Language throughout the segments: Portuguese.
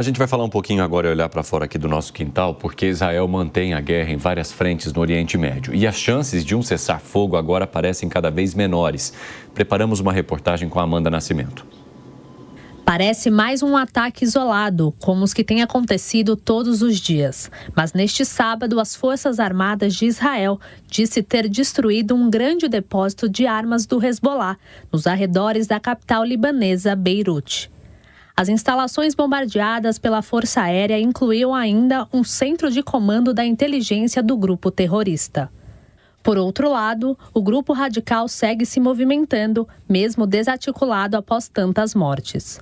A gente vai falar um pouquinho agora e olhar para fora aqui do nosso quintal, porque Israel mantém a guerra em várias frentes no Oriente Médio. E as chances de um cessar-fogo agora parecem cada vez menores. Preparamos uma reportagem com a Amanda Nascimento. Parece mais um ataque isolado, como os que têm acontecido todos os dias. Mas neste sábado, as Forças Armadas de Israel disse ter destruído um grande depósito de armas do Hezbollah, nos arredores da capital libanesa, Beirute. As instalações bombardeadas pela Força Aérea incluíam ainda um centro de comando da inteligência do grupo terrorista. Por outro lado, o grupo radical segue se movimentando, mesmo desarticulado após tantas mortes.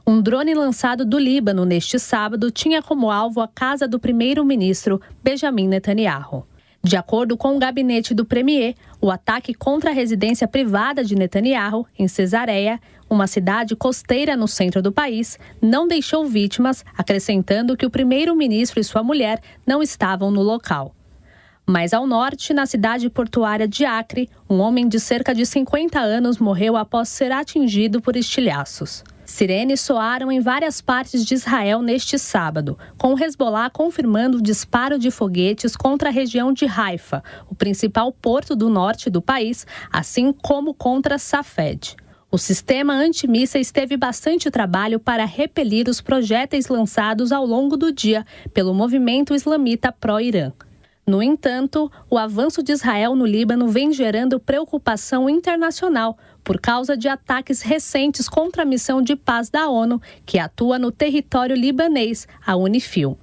Um drone lançado do Líbano neste sábado tinha como alvo a casa do primeiro-ministro Benjamin Netanyahu. De acordo com o gabinete do premier, o ataque contra a residência privada de Netanyahu, em Cesareia, uma cidade costeira no centro do país, não deixou vítimas, acrescentando que o primeiro-ministro e sua mulher não estavam no local. Mais ao norte, na cidade portuária de Acre, um homem de cerca de 50 anos morreu após ser atingido por estilhaços. Sirenes soaram em várias partes de Israel neste sábado, com o Hezbollah confirmando o disparo de foguetes contra a região de Haifa, o principal porto do norte do país, assim como contra Safed. O sistema antimísseis teve bastante trabalho para repelir os projéteis lançados ao longo do dia pelo movimento islamita pró-Irã. No entanto, o avanço de Israel no Líbano vem gerando preocupação internacional por causa de ataques recentes contra a missão de paz da ONU, que atua no território libanês, a UNIFIL.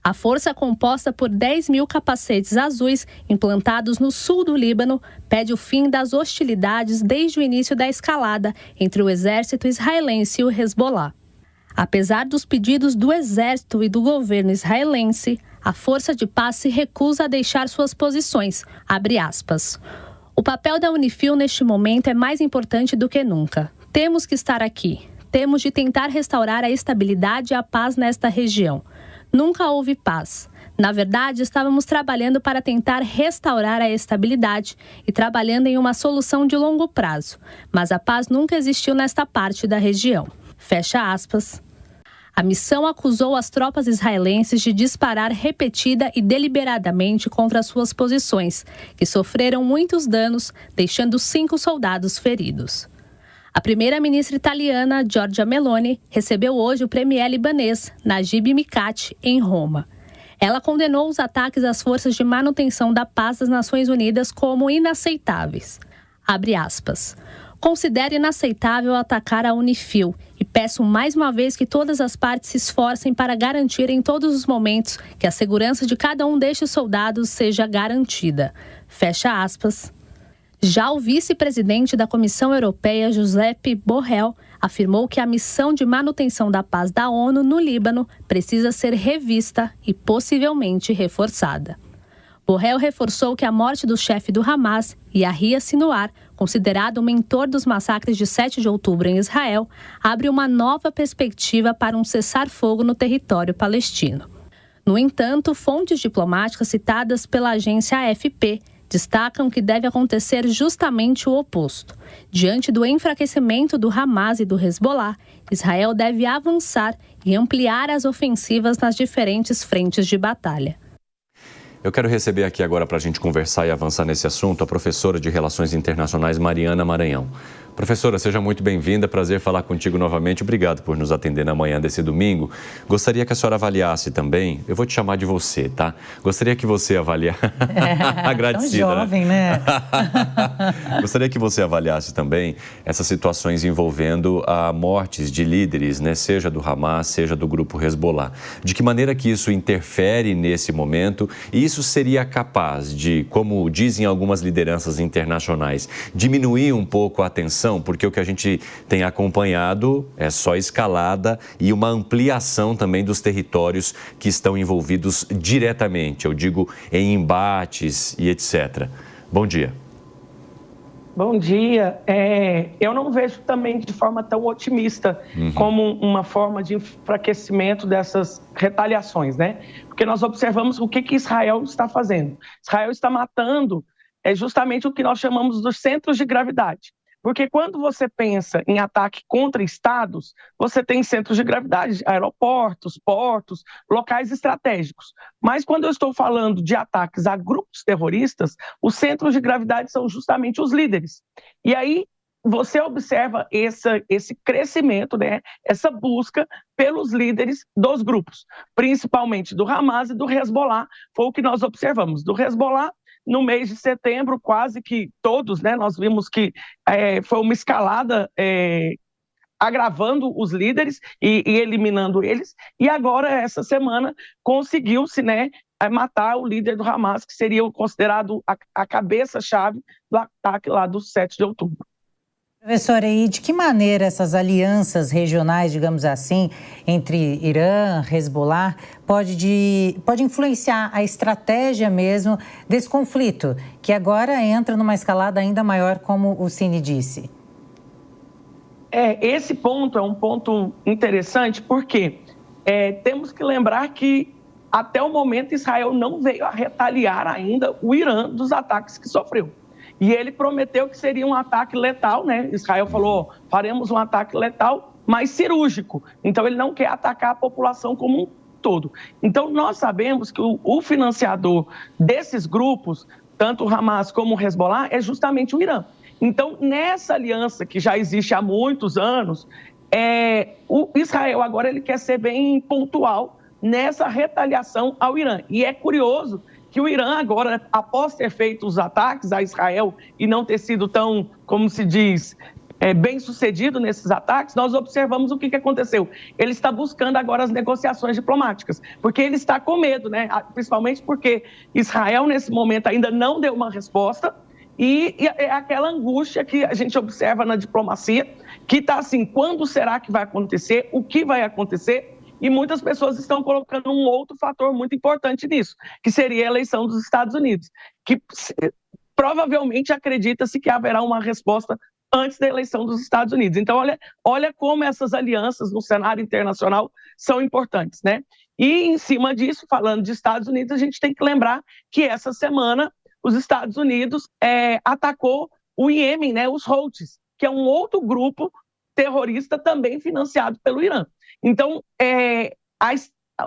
A força, composta por 10 mil capacetes azuis implantados no sul do Líbano, pede o fim das hostilidades desde o início da escalada entre o exército israelense e o Hezbollah. Apesar dos pedidos do exército e do governo israelense, a força de paz se recusa a deixar suas posições, abre aspas. O papel da UNIFIL neste momento é mais importante do que nunca. Temos que estar aqui. Temos de tentar restaurar a estabilidade e a paz nesta região. Nunca houve paz. Na verdade, estávamos trabalhando para tentar restaurar a estabilidade e trabalhando em uma solução de longo prazo. Mas a paz nunca existiu nesta parte da região. Fecha aspas. A missão acusou as tropas israelenses de disparar repetida e deliberadamente contra suas posições, que sofreram muitos danos, deixando 5 soldados feridos. A primeira-ministra italiana, Giorgia Meloni, recebeu hoje o premier libanês, Najib Mikati, em Roma. Ela condenou os ataques às forças de manutenção da paz das Nações Unidas como inaceitáveis. Abre aspas. Considero inaceitável atacar a UNIFIL e peço mais uma vez que todas as partes se esforcem para garantir em todos os momentos que a segurança de cada um destes soldados seja garantida. Fecha aspas. Já o vice-presidente da Comissão Europeia, Josep Borrell, afirmou que a missão de manutenção da paz da ONU no Líbano precisa ser revista e possivelmente reforçada. Borrell reforçou que a morte do chefe do Hamas, Yahya Sinwar, considerado o mentor dos massacres de 7 de outubro em Israel, abre uma nova perspectiva para um cessar-fogo no território palestino. No entanto, fontes diplomáticas citadas pela agência AFP destacam que deve acontecer justamente o oposto. Diante do enfraquecimento do Hamas e do Hezbollah, Israel deve avançar e ampliar as ofensivas nas diferentes frentes de batalha. Eu quero receber aqui agora para a gente conversar e avançar nesse assunto a professora de Relações Internacionais, Mariana Maranhão. Professora, seja muito bem-vinda, prazer falar contigo novamente. Obrigado por nos atender na manhã desse domingo. Gostaria que a senhora avaliasse também, eu vou te chamar de você, tá? Gostaria que você avaliasse... Agradecida, tão jovem, né? Gostaria que você avaliasse também essas situações envolvendo mortes de líderes, né? Seja do Hamas, seja do grupo Hezbollah. De que maneira que isso interfere nesse momento e isso seria capaz de, como dizem algumas lideranças internacionais, diminuir um pouco a tensão, porque o que a gente tem acompanhado é só escalada e uma ampliação também dos territórios que estão envolvidos diretamente, eu digo em embates e etc. Bom dia. Bom dia. Eu não vejo também de forma tão otimista como uma forma de enfraquecimento dessas retaliações, né? Porque nós observamos o que Israel está fazendo. Israel está matando justamente o que nós chamamos dos centros de gravidade. Porque quando você pensa em ataque contra estados, você tem centros de gravidade, aeroportos, portos, locais estratégicos. Mas quando eu estou falando de ataques a grupos terroristas, os centros de gravidade são justamente os líderes. E aí você observa esse crescimento, né, essa busca pelos líderes dos grupos, principalmente do Hamas e do Hezbollah, foi o que nós observamos. Do Hezbollah, no mês de setembro, quase que todos, né, nós vimos que foi uma escalada agravando os líderes e eliminando eles, e agora, essa semana, conseguiu-se, né, matar o líder do Hamas, que seria considerado a cabeça-chave do ataque lá do 7 de outubro. Professora, e de que maneira essas alianças regionais, digamos assim, entre Irã, Hezbollah, pode influenciar a estratégia mesmo desse conflito, que agora entra numa escalada ainda maior, como o Cine disse? Esse ponto é um ponto interessante, porque temos que lembrar que, até o momento, Israel não veio a retaliar ainda o Irã dos ataques que sofreu. E ele prometeu que seria um ataque letal, né? Israel falou, faremos um ataque letal, mas cirúrgico. Então, ele não quer atacar a população como um todo. Então, nós sabemos que o financiador desses grupos, tanto o Hamas como o Hezbollah, é justamente o Irã. Então, nessa aliança que já existe há muitos anos, o Israel agora ele quer ser bem pontual nessa retaliação ao Irã. E é curioso que o Irã agora, após ter feito os ataques a Israel e não ter sido tão, como se diz, bem sucedido nesses ataques, nós observamos o que aconteceu. Ele está buscando agora as negociações diplomáticas, porque ele está com medo, né? Principalmente porque Israel, nesse momento, ainda não deu uma resposta, e é aquela angústia que a gente observa na diplomacia, que está assim, quando será que vai acontecer, o que vai acontecer? E muitas pessoas estão colocando um outro fator muito importante nisso, que seria a eleição dos Estados Unidos, que provavelmente acredita-se que haverá uma resposta antes da eleição dos Estados Unidos. Então, olha como essas alianças no cenário internacional são importantes, né? E, em cima disso, falando de Estados Unidos, a gente tem que lembrar que essa semana os Estados Unidos atacou o Iêmen, né, os Houthis, que é um outro grupo terrorista também financiado pelo Irã. Então,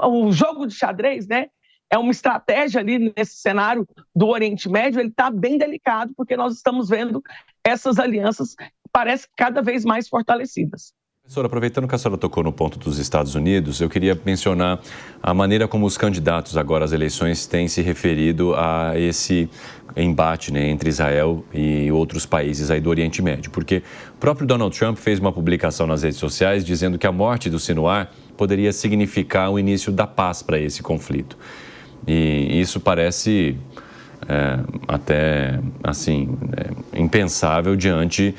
o jogo de xadrez, né, é uma estratégia ali nesse cenário do Oriente Médio, ele está bem delicado, porque nós estamos vendo essas alianças, parece, cada vez mais fortalecidas. Professora, aproveitando que a senhora tocou no ponto dos Estados Unidos, eu queria mencionar a maneira como os candidatos agora às eleições têm se referido a esse embate, né, entre Israel e outros países aí do Oriente Médio. Porque o próprio Donald Trump fez uma publicação nas redes sociais dizendo que a morte do Sinwar poderia significar o início da paz para esse conflito. E isso parece até assim impensável diante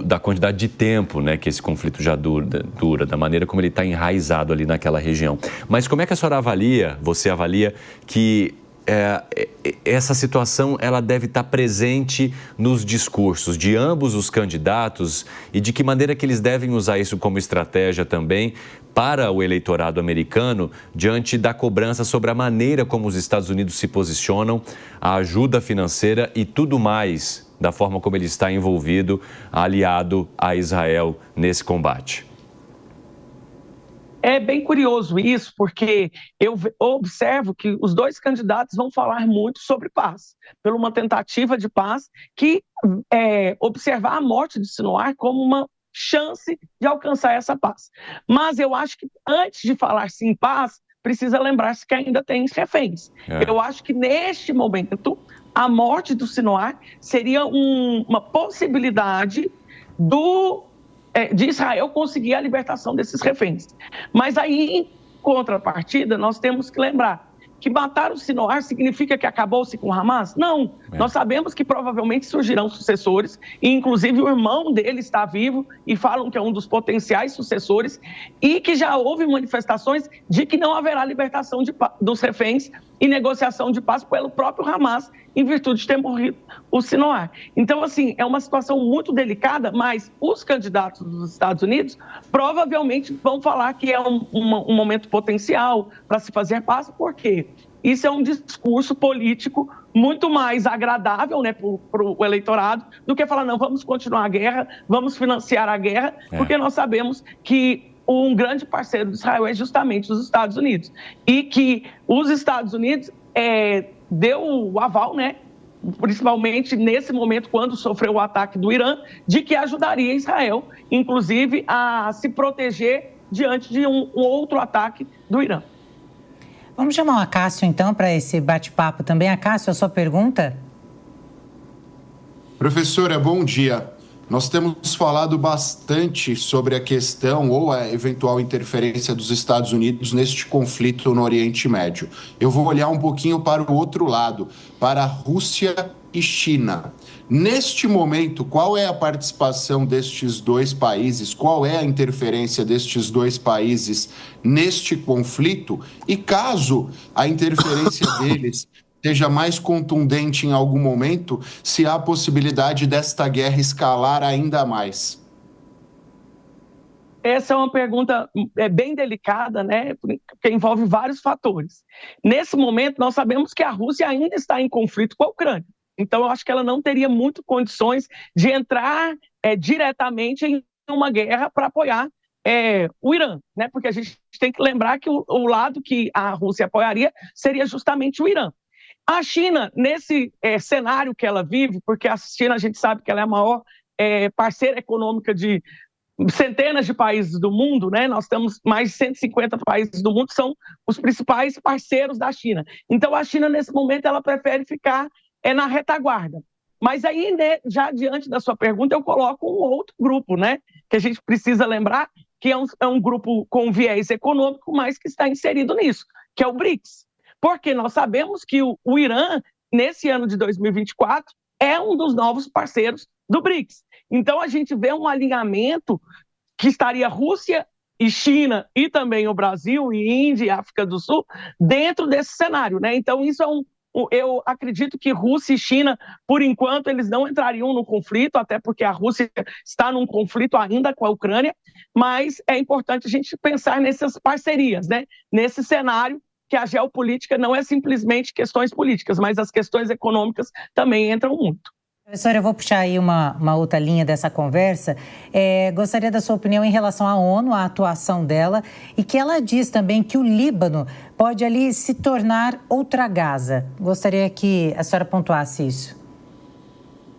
da quantidade de tempo, né, que esse conflito já dura, da maneira como ele está enraizado ali naquela região. Mas como é que a senhora você avalia que essa situação ela deve estar presente nos discursos de ambos os candidatos e de que maneira que eles devem usar isso como estratégia também para o eleitorado americano diante da cobrança sobre a maneira como os Estados Unidos se posicionam, a ajuda financeira e tudo mais da forma como ele está envolvido, aliado a Israel nesse combate? É bem curioso isso, porque eu observo que os dois candidatos vão falar muito sobre paz, por uma tentativa de paz que observar a morte de Sinwar como uma chance de alcançar essa paz. Mas eu acho que antes de falar-se em paz, precisa lembrar-se que ainda tem reféns. Eu acho que neste momento, a morte do Sinwar seria uma possibilidade de Israel conseguir a libertação desses reféns. Mas aí, em contrapartida, nós temos que lembrar que matar o Sinwar significa que acabou-se com o Hamas? Não. Nós sabemos que provavelmente surgirão sucessores, e inclusive o irmão dele está vivo e falam que é um dos potenciais sucessores, e que já houve manifestações de que não haverá libertação dos reféns e negociação de paz pelo próprio Hamas, em virtude de ter morrido o Sinwar. Então, assim, é uma situação muito delicada, mas os candidatos dos Estados Unidos provavelmente vão falar que é um momento potencial para se fazer paz, por quê? Isso é um discurso político muito mais agradável, né, para o eleitorado, do que falar, não, vamos continuar a guerra, vamos financiar a guerra, porque nós sabemos que um grande parceiro de Israel é justamente os Estados Unidos. E que os Estados Unidos deu o aval, né, principalmente nesse momento, quando sofreu o ataque do Irã, de que ajudaria Israel, inclusive, a se proteger diante de um outro ataque do Irã. Vamos chamar o Acácio, então, para esse bate-papo também. Acácio, a sua pergunta? Professora, bom dia. Nós temos falado bastante sobre a questão ou a eventual interferência dos Estados Unidos neste conflito no Oriente Médio. Eu vou olhar um pouquinho para o outro lado, para a Rússia e China. Neste momento, qual é a participação destes dois países? Qual é a interferência destes dois países neste conflito? E caso a interferência deles seja mais contundente em algum momento, se há a possibilidade desta guerra escalar ainda mais? Essa é uma pergunta bem delicada, né? Porque envolve vários fatores. Nesse momento, nós sabemos que a Rússia ainda está em conflito com a Ucrânia. Então, eu acho que ela não teria muito condições de entrar diretamente em uma guerra para apoiar o Irã, né? Porque a gente tem que lembrar que o lado que a Rússia apoiaria seria justamente o Irã. A China, nesse cenário que ela vive, porque a China, a gente sabe que ela é a maior parceira econômica de centenas de países do mundo, né? Nós temos mais de 150 países do mundo, são os principais parceiros da China. Então, a China, nesse momento, ela prefere ficar na retaguarda. Mas aí, né, já diante da sua pergunta, eu coloco um outro grupo, né? Que a gente precisa lembrar que é um grupo com viés econômico, mas que está inserido nisso, que é o BRICS. Porque nós sabemos que o Irã, nesse ano de 2024, é um dos novos parceiros do BRICS. Então, a gente vê um alinhamento que estaria Rússia e China, e também o Brasil, e Índia e África do Sul, dentro desse cenário, né? Então, isso eu acredito que Rússia e China, por enquanto, eles não entrariam no conflito, até porque a Rússia está num conflito ainda com a Ucrânia, mas é importante a gente pensar nessas parcerias, né? Nesse cenário, que a geopolítica não é simplesmente questões políticas, mas as questões econômicas também entram muito. Professora, eu vou puxar aí uma outra linha dessa conversa. Gostaria da sua opinião em relação à ONU, a atuação dela, e que ela diz também que o Líbano pode ali se tornar outra Gaza. Gostaria que a senhora pontuasse isso.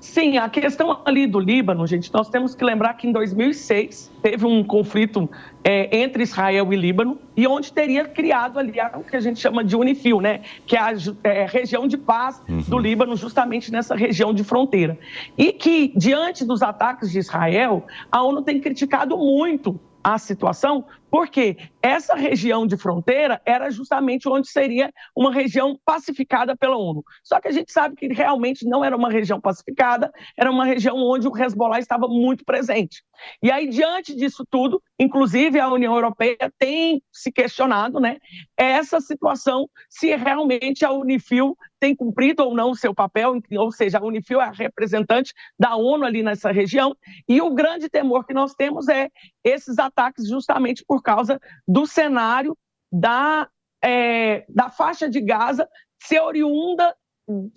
Sim, a questão ali do Líbano, gente, nós temos que lembrar que em 2006 teve um conflito entre Israel e Líbano, e onde teria criado ali o que a gente chama de UNIFIL, né? Que é a região de paz do Líbano, justamente nessa região de fronteira. E que, diante dos ataques de Israel, a ONU tem criticado muito a situação, porque essa região de fronteira era justamente onde seria uma região pacificada pela ONU. Só que a gente sabe que realmente não era uma região pacificada, era uma região onde o Hezbollah estava muito presente. E aí, diante disso tudo, inclusive a União Europeia tem se questionado, né, essa situação, se realmente a UNIFIL tem cumprido ou não o seu papel, ou seja, a UNIFIL é a representante da ONU ali nessa região, e o grande temor que nós temos é esses ataques justamente por causa do cenário da faixa de Gaza ser oriunda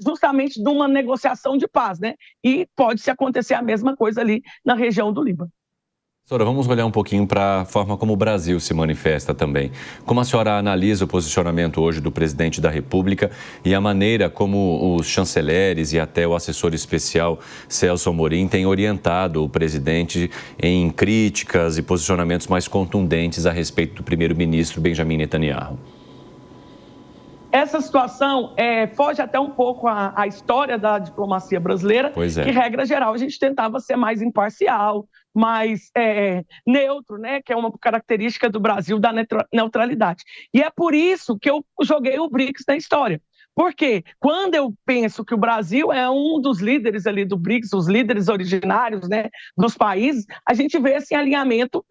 justamente de uma negociação de paz, né? E pode-se acontecer a mesma coisa ali na região do Líbano. Professora, vamos olhar um pouquinho para a forma como o Brasil se manifesta também. Como a senhora analisa o posicionamento hoje do presidente da República e a maneira como os chanceleres e até o assessor especial Celso Amorim têm orientado o presidente em críticas e posicionamentos mais contundentes a respeito do primeiro-ministro Benjamin Netanyahu? Essa situação foge até um pouco à história da diplomacia brasileira, que, regra geral, a gente tentava ser mais imparcial, mais neutro, né? Que é uma característica do Brasil, da neutralidade. E é por isso que eu joguei o BRICS na história. Porque quando eu penso que o Brasil é um dos líderes ali do BRICS, os líderes originários, né, dos países, a gente vê esse alinhamento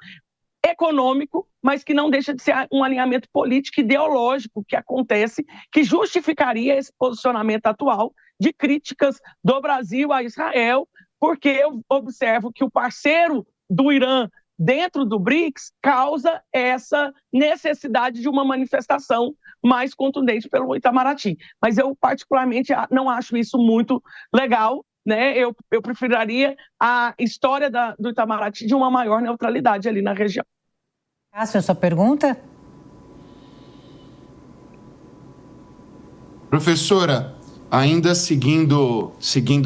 econômico, mas que não deixa de ser um alinhamento político e ideológico que acontece, que justificaria esse posicionamento atual de críticas do Brasil a Israel, porque eu observo que o parceiro do Irã dentro do BRICS, causa essa necessidade de uma manifestação mais contundente pelo Itamaraty. Mas eu, particularmente, não acho isso muito legal, né? Eu preferiria a história do Itamaraty de uma maior neutralidade ali na região. Cássio, a sua pergunta? Professora, ainda seguindo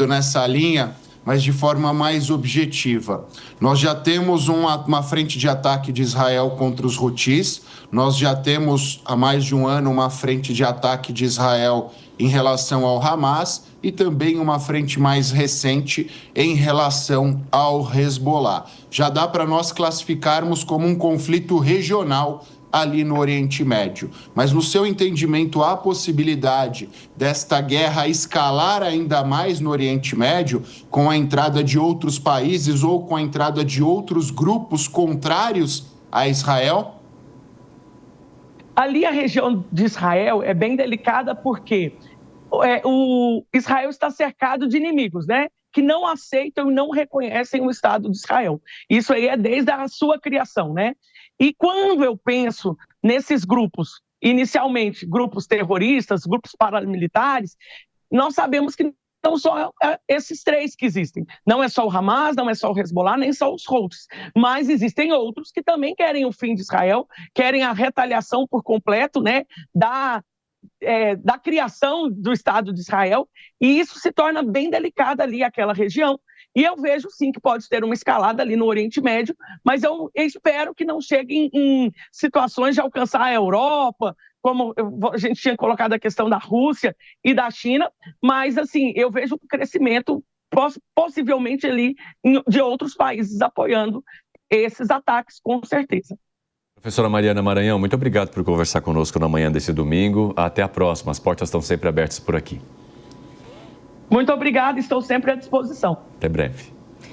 nessa linha, mas de forma mais objetiva. Nós já temos uma frente de ataque de Israel contra os Houthis, nós já temos há mais de um ano uma frente de ataque de Israel em relação ao Hamas e também uma frente mais recente em relação ao Hezbollah. Já dá para nós classificarmos como um conflito regional ali no Oriente Médio. Mas no seu entendimento, há a possibilidade desta guerra escalar ainda mais no Oriente Médio com a entrada de outros países ou com a entrada de outros grupos contrários a Israel? Ali a região de Israel é bem delicada porque o Israel está cercado de inimigos, né? Que não aceitam e não reconhecem o Estado de Israel. Isso aí é desde a sua criação, né? E quando eu penso nesses grupos, inicialmente grupos terroristas, grupos paramilitares, nós sabemos que não só esses três que existem. Não é só o Hamas, não é só o Hezbollah, nem só os Houthis. Mas existem outros que também querem o fim de Israel, querem a retaliação por completo, né, da criação do Estado de Israel, e isso se torna bem delicado ali, aquela região. E eu vejo, sim, que pode ter uma escalada ali no Oriente Médio, mas eu espero que não chegue em situações de alcançar a Europa, como a gente tinha colocado a questão da Rússia e da China, mas, assim, eu vejo um crescimento possivelmente ali de outros países apoiando esses ataques, com certeza. Professora Mariana Maranhão, muito obrigado por conversar conosco na manhã desse domingo. Até a próxima. As portas estão sempre abertas por aqui. Muito obrigada, estou sempre à disposição. Até breve.